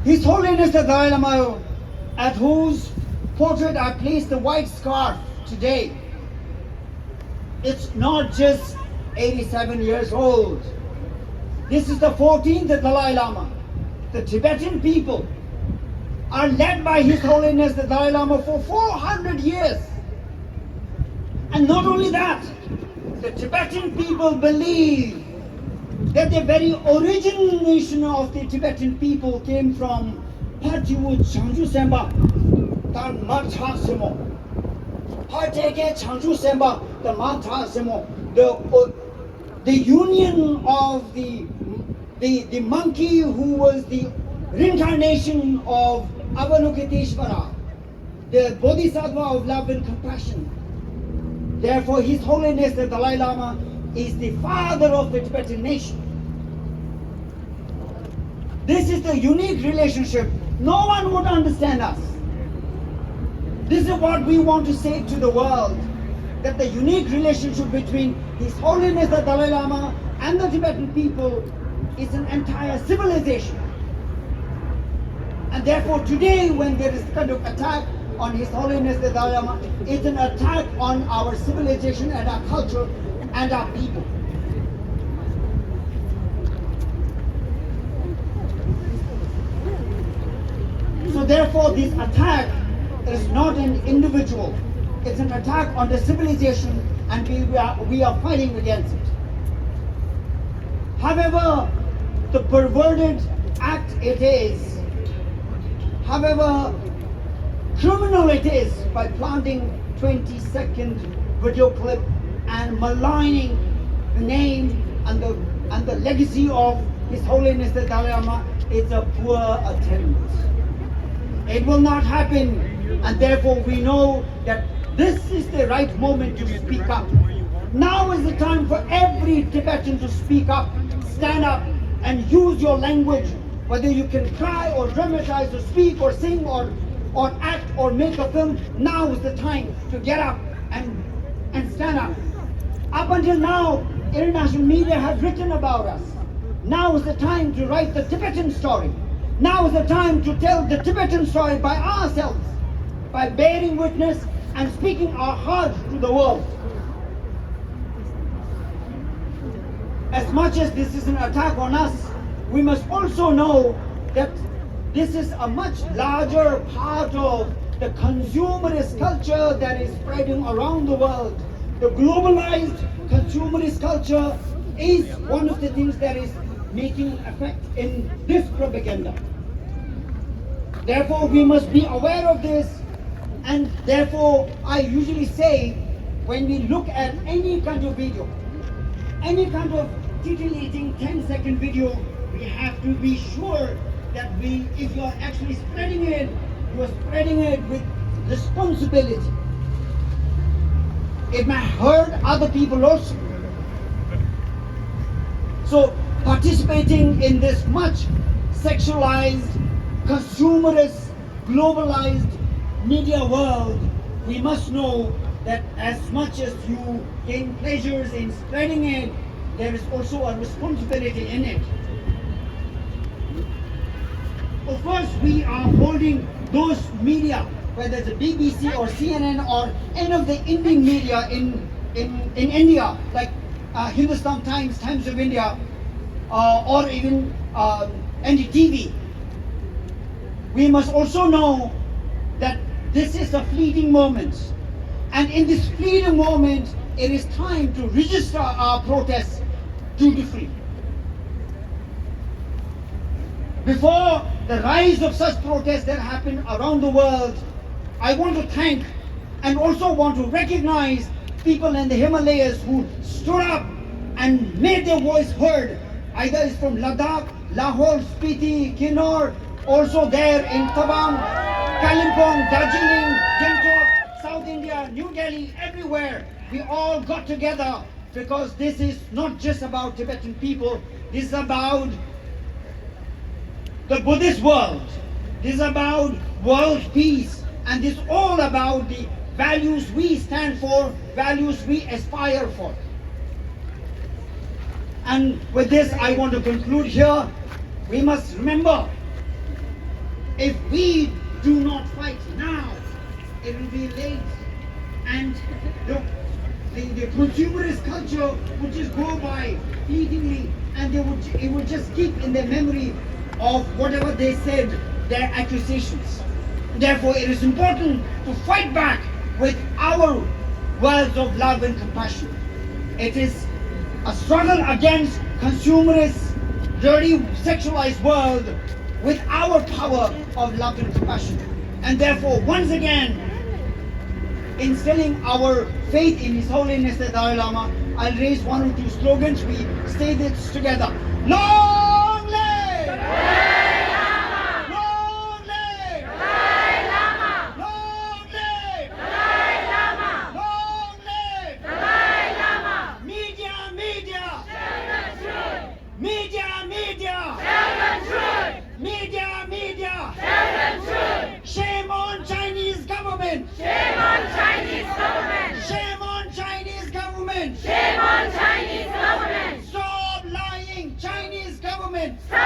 His Holiness the Dalai Lama, at whose portrait I place the white scarf today, it's not just 87 years old. This is the 14th Dalai Lama. The Tibetan people are led by His Holiness the Dalai Lama for 400 years. And not only that, the Tibetan people believe that the very origination of the Tibetan people came from Patiwu Changju Semba, Tan Matha Simo. Partake Changju Semba, the Matha Simo, the union of the monkey who was the reincarnation of Avalokiteshvara, the Bodhisattva of love and compassion. Therefore, His Holiness the Dalai Lama is the father of the Tibetan nation. This is the unique relationship. No one would understand us. This is what we want to say to the world, that the unique relationship between His Holiness the Dalai Lama and the Tibetan people is an entire civilization. And therefore today, when there is kind of attack on His Holiness the Dalai Lama, it's an attack on our civilization and our culture and our people. So therefore this attack is not an individual, it's an attack on the civilization, and we are fighting against it. However, the perverted act it is, however criminal it is, by planting 20-second video clip and maligning the name and the legacy of His Holiness the Dalai Lama, it's a poor attempt. It will not happen, and therefore we know that this is the right moment to speak up. Now is the time for every Tibetan to speak up, stand up, and use your language, whether you can cry or dramatize or speak or sing or act or make a film. Now is the time to get up and stand up. Up until now, international media have written about us. Now is the time to write the Tibetan story. Now is the time to tell the Tibetan story by ourselves, by bearing witness and speaking our heart to the world. As much as this is an attack on us, we must also know that this is a much larger part of the consumerist culture that is spreading around the world. The globalized consumerist culture is one of the things that is making effect in this propaganda. Therefore, we must be aware of this, and therefore, I usually say, when we look at any kind of video, any kind of titillating 10-second video, we have to be sure that if you are actually spreading it, you are spreading it with responsibility. It may hurt other people also. So, participating in this much sexualized, consumerist, globalized media world, we must know that as much as you gain pleasures in spreading it, there is also a responsibility in it. Of course, we are holding those media, whether it's the BBC or CNN or any of the Indian media in India, like Hindustan Times, Times of India, or even NDTV. We must also know that this is a fleeting moment. And in this fleeting moment, it is time to register our protests duty-free. Before the rise of such protests that happen around the world, I want to thank and also want to recognize people in the Himalayas who stood up and made their voice heard. Either it's from Ladakh, Lahore, Spiti, Kinnaur, also there in Tabang, Kalimpong, Darjeeling, Gangtok, South India, New Delhi, everywhere. We all got together because this is not just about Tibetan people. This is about the Buddhist world. This is about world peace. And this is all about the values we stand for, values we aspire for. And with this, I want to conclude here. We must remember If we do not fight now, it will be late. And the consumerist culture would just go by fleetingly, and it would just keep in their memory of whatever they said, their accusations. Therefore, it is important to fight back with our words of love and compassion. It is a struggle against consumerist, dirty, sexualized world with our power of love and compassion. And therefore, once again, instilling our faith in His Holiness the Dalai Lama, I'll raise one or two slogans. We say this together. Long live! Dalai Lama! Long live! Dalai Lama! Long live! Dalai Lama! Long live! Dalai Lama! Media, media! Tell the truth! Media, media! Tell the truth! Media, media! Tell the truth! Shame on Chinese government! Shame on Chinese government! Shame on Chinese government! Shame on Chinese government! Stop lying, Chinese government! Stop